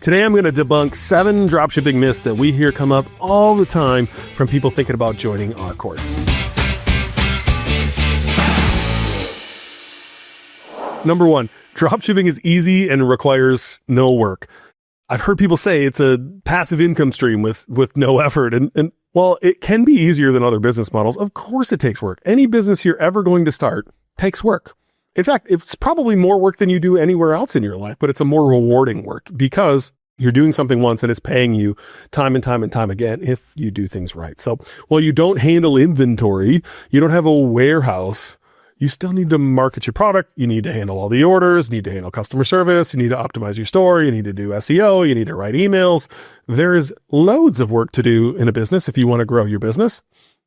Today I'm going to debunk 7 dropshipping myths that we hear come up all the time from people thinking about joining our course. Number 1, dropshipping is easy and requires no work. I've heard people say it's a passive income stream with no effort. And while it can be easier than other business models, of course it takes work. Any business you're ever going to start takes work. In fact, it's probably more work than you do anywhere else in your life, but it's a more rewarding work because you're doing something once and it's paying you time and time and time again if you do things right. So while you don't handle inventory, you don't have a warehouse, you still need to market your product. You need to handle all the orders, you need to handle customer service, you need to optimize your store, you need to do SEO, you need to write emails. There is loads of work to do in a business if you want to grow your business.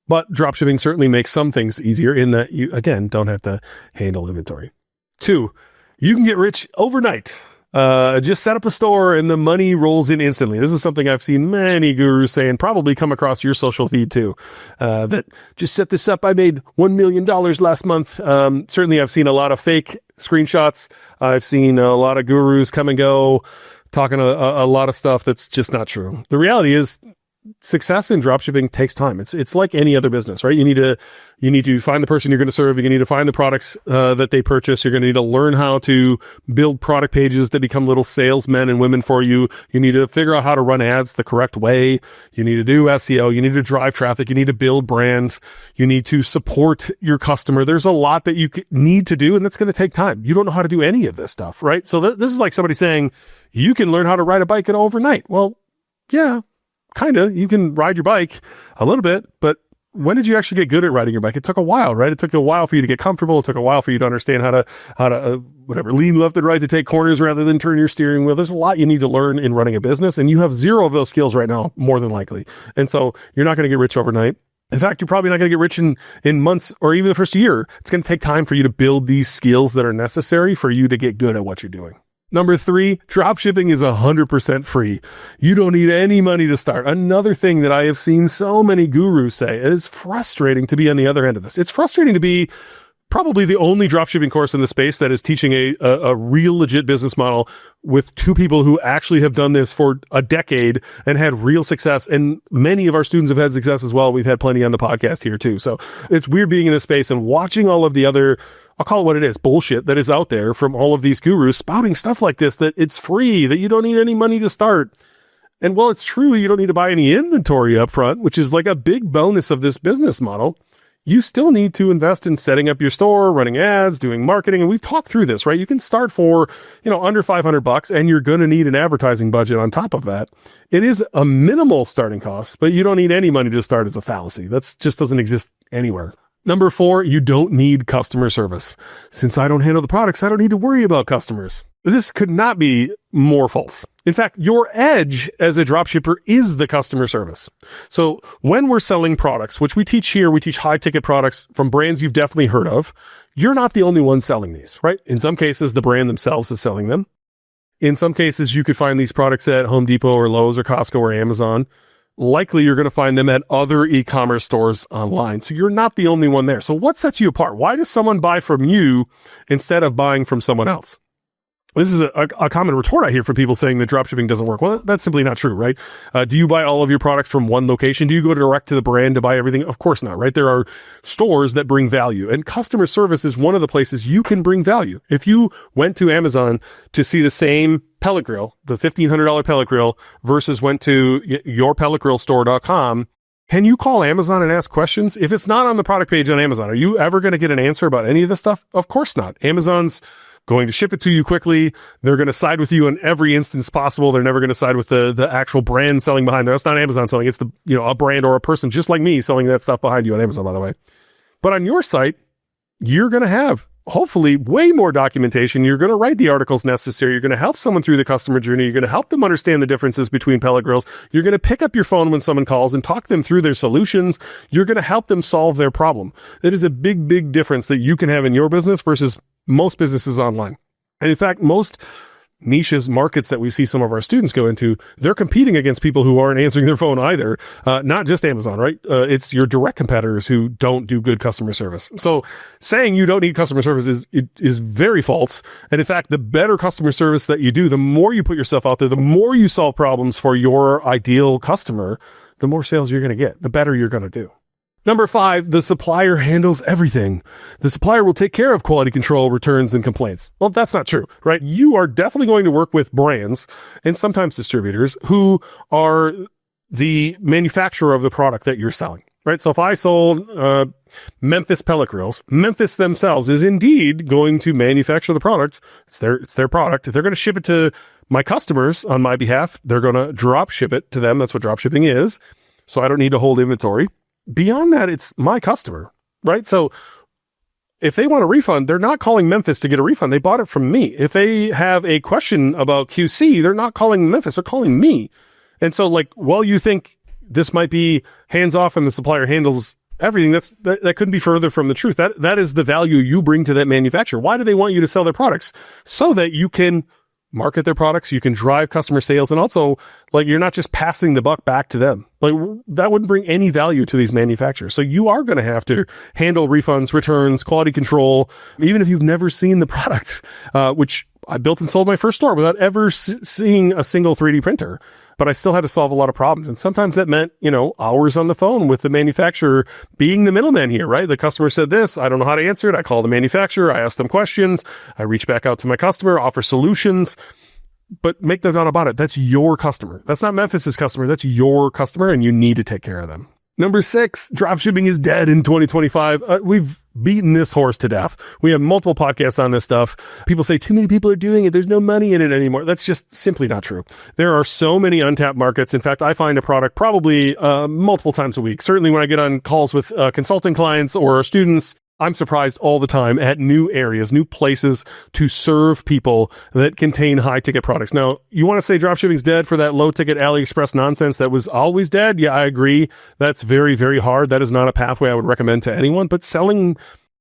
But dropshipping certainly makes some things easier in that you, again, don't have to handle inventory. 2, you can get rich overnight. Just set up a store and the money rolls in instantly. This is something I've seen many gurus say and probably come across your social feed too. That just set this up. I made $1 million last month. Certainly I've seen a lot of fake screenshots. I've seen a lot of gurus come and go talking a lot of stuff that's just not true. The reality is success in dropshipping takes time. It's like any other business, right? You need to find the person you're going to serve. You need to find the products that they purchase. You're going to need to learn how to build product pages that become little salesmen and women for you. You need to figure out how to run ads the correct way. You need to do SEO. You need to drive traffic. You need to build brands. You need to support your customer. There's a lot that you need to do, and that's going to take time. You don't know how to do any of this stuff, right? So this is like somebody saying you can learn how to ride a bike overnight. Well, yeah. Kind of. You can ride your bike a little bit, but when did you actually get good at riding your bike? It took a while, right? It took a while for you to get comfortable. It took a while for you to understand how to lean left and right to take corners rather than turn your steering wheel. There's a lot you need to learn in running a business, and you have 0 of those skills right now, more than likely. And so you're not going to get rich overnight. In fact, you're probably not going to get rich in months or even the first year. It's going to take time for you to build these skills that are necessary for you to get good at what you're doing. Number 3, dropshipping is 100% free. You don't need any money to start. Another thing that I have seen so many gurus say, it is frustrating to be on the other end of this. It's frustrating to be probably the only dropshipping course in the space that is teaching a real legit business model with 2 people who actually have done this for a decade and had real success. And many of our students have had success as well. We've had plenty on the podcast here too. So it's weird being in this space and watching all of the other, I'll call it what it is, bullshit that is out there from all of these gurus spouting stuff like this, that it's free, that you don't need any money to start. And while it's true, you don't need to buy any inventory up front, which is like a big bonus of this business model, you still need to invest in setting up your store, running ads, doing marketing. And we've talked through this, right? You can start for, under $500 and you're going to need an advertising budget on top of that. It is a minimal starting cost, but you don't need any money to start as a fallacy. That just doesn't exist anywhere. Number 4, you don't need customer service. Since I don't handle the products, I don't need to worry about customers. This could not be more false. In fact, your edge as a dropshipper is the customer service. So when we're selling products, which we teach here, we teach high ticket products from brands you've definitely heard of. You're not the only one selling these, right? In some cases, the brand themselves is selling them. In some cases, you could find these products at Home Depot or Lowe's or Costco or Amazon. Likely you're going to find them at other e-commerce stores online. So you're not the only one there. So what sets you apart? Why does someone buy from you instead of buying from someone else? This is a common retort I hear from people saying that dropshipping doesn't work. Well, that's simply not true, right? Do you buy all of your products from one location? Do you go direct to the brand to buy everything? Of course not, right? There are stores that bring value, and customer service is one of the places you can bring value. If you went to Amazon to see the same pellet grill, the $1,500 pellet grill, versus went to yourpelletgrillstore.com, can you call Amazon and ask questions? If it's not on the product page on Amazon, are you ever going to get an answer about any of this stuff? Of course not. Amazon's going to ship it to you quickly. They're going to side with you in every instance possible. They're never going to side with the actual brand selling behind there. That's not Amazon selling. It's a brand or a person just like me selling that stuff behind you on Amazon, by the way. But on your site, you're going to have hopefully way more documentation. You're going to write the articles necessary. You're going to help someone through the customer journey. You're going to help them understand the differences between pellet grills. You're going to pick up your phone when someone calls and talk them through their solutions. You're going to help them solve their problem. It is a big, big difference that you can have in your business versus most businesses online. And in fact, most niches, markets that we see some of our students go into, they're competing against people who aren't answering their phone either. Not just Amazon, right? It's your direct competitors who don't do good customer service. So saying you don't need customer service is very false. And in fact, the better customer service that you do, the more you put yourself out there, the more you solve problems for your ideal customer, the more sales you're going to get, the better you're going to do. Number 5, the supplier handles everything. The supplier will take care of quality control, returns, and complaints. Well, that's not true, right? You are definitely going to work with brands and sometimes distributors who are the manufacturer of the product that you're selling, right? So if I sold Memphis pellet grills, Memphis themselves is indeed going to manufacture the product. It's their product. If they're going to ship it to my customers on my behalf, they're going to drop ship it to them. That's what drop shipping is. So I don't need to hold inventory. Beyond that, it's my customer, right? So if they want a refund, they're not calling Memphis to get a refund. They bought it from me. If they have a question about QC, they're not calling Memphis, they're calling me. And so while you think this might be hands off and the supplier handles everything, that couldn't be further from the truth. That is the value you bring to that manufacturer. Why do they want you to sell their products? So that you can market their products, you can drive customer sales, and also you're not just passing the buck back to them. That wouldn't bring any value to these manufacturers. So you are going to have to handle refunds, returns, quality control, even if you've never seen the product, which I built and sold my first store without ever seeing a single 3D printer. But I still had to solve a lot of problems. And sometimes that meant, hours on the phone with the manufacturer being the middleman here, right? The customer said this, I don't know how to answer it. I call the manufacturer, I ask them questions, I reach back out to my customer, offer solutions, but make no doubt about it. That's your customer. That's not Memphis's customer. That's your customer, and you need to take care of them. Number 6, dropshipping is dead in 2025. We've beaten this horse to death. We have multiple podcasts on this stuff. People say too many people are doing it. There's no money in it anymore. That's just simply not true. There are so many untapped markets. In fact, I find a product probably multiple times a week. Certainly when I get on calls with consulting clients or students, I'm surprised all the time at new areas, new places to serve people that contain high ticket products. Now, you want to say dropshipping's dead for that low ticket AliExpress nonsense that was always dead? Yeah, I agree. That's very, very hard. That is not a pathway I would recommend to anyone, but selling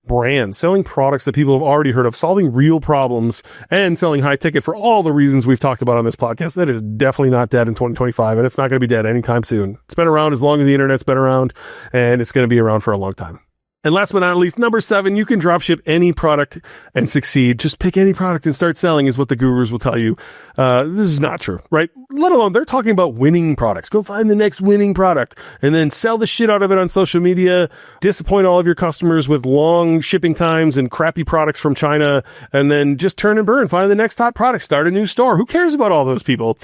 brands, selling products that people have already heard of, solving real problems, and selling high ticket for all the reasons we've talked about on this podcast, that is definitely not dead in 2025, and it's not going to be dead anytime soon. It's been around as long as the internet's been around, and it's going to be around for a long time. And last but not least, number 7, you can dropship any product and succeed. Just pick any product and start selling is what the gurus will tell you. This is not true, right? Let alone they're talking about winning products. Go find the next winning product and then sell the shit out of it on social media, disappoint all of your customers with long shipping times and crappy products from China, and then just turn and burn. Find the next hot product, start a new store. Who cares about all those people?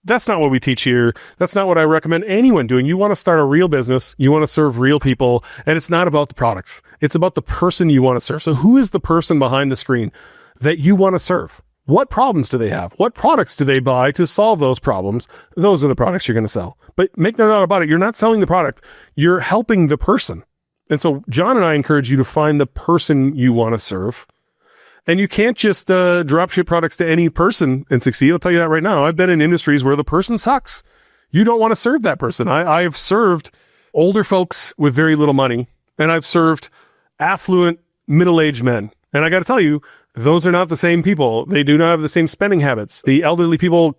That's not what we teach here. That's not what I recommend anyone doing. You want to start a real business. You want to serve real people. And it's not about the products. It's about the person you want to serve. So who is the person behind the screen that you want to serve? What problems do they have? What products do they buy to solve those problems? Those are the products you're going to sell. But make no doubt about it. You're not selling the product. You're helping the person. And so John and I encourage you to find the person you want to serve. And you can't just dropship products to any person and succeed. I'll tell you that right now. I've been in industries where the person sucks. You don't want to serve that person. I've served older folks with very little money, and I've served affluent middle-aged men. And I got to tell you, those are not the same people. They do not have the same spending habits. The elderly people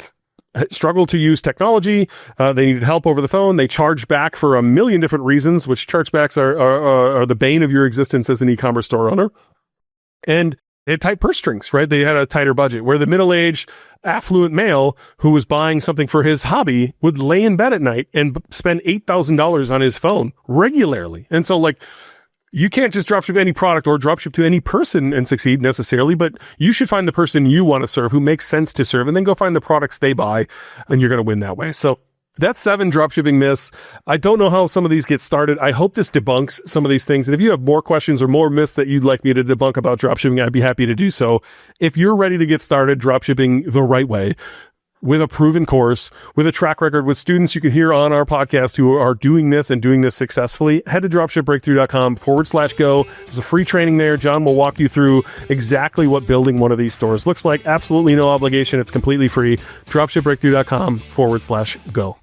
struggle to use technology. They needed help over the phone. They charge back for a million different reasons, which chargebacks are the bane of your existence as an e-commerce store owner. And they had tight purse strings, right? They had a tighter budget, where the middle-aged, affluent male who was buying something for his hobby would lay in bed at night and spend $8,000 on his phone regularly. And so you can't just dropship any product or dropship to any person and succeed necessarily, but you should find the person you want to serve, who makes sense to serve, and then go find the products they buy, and you're going to win that way. So that's 7 dropshipping myths. I don't know how some of these get started. I hope this debunks some of these things. And if you have more questions or more myths that you'd like me to debunk about dropshipping, I'd be happy to do so. If you're ready to get started dropshipping the right way, with a proven course, with a track record, with students you can hear on our podcast who are doing this and doing this successfully, head to dropshipbreakthrough.com/go. There's a free training there. John will walk you through exactly what building one of these stores looks like. Absolutely no obligation. It's completely free. Dropshipbreakthrough.com/go.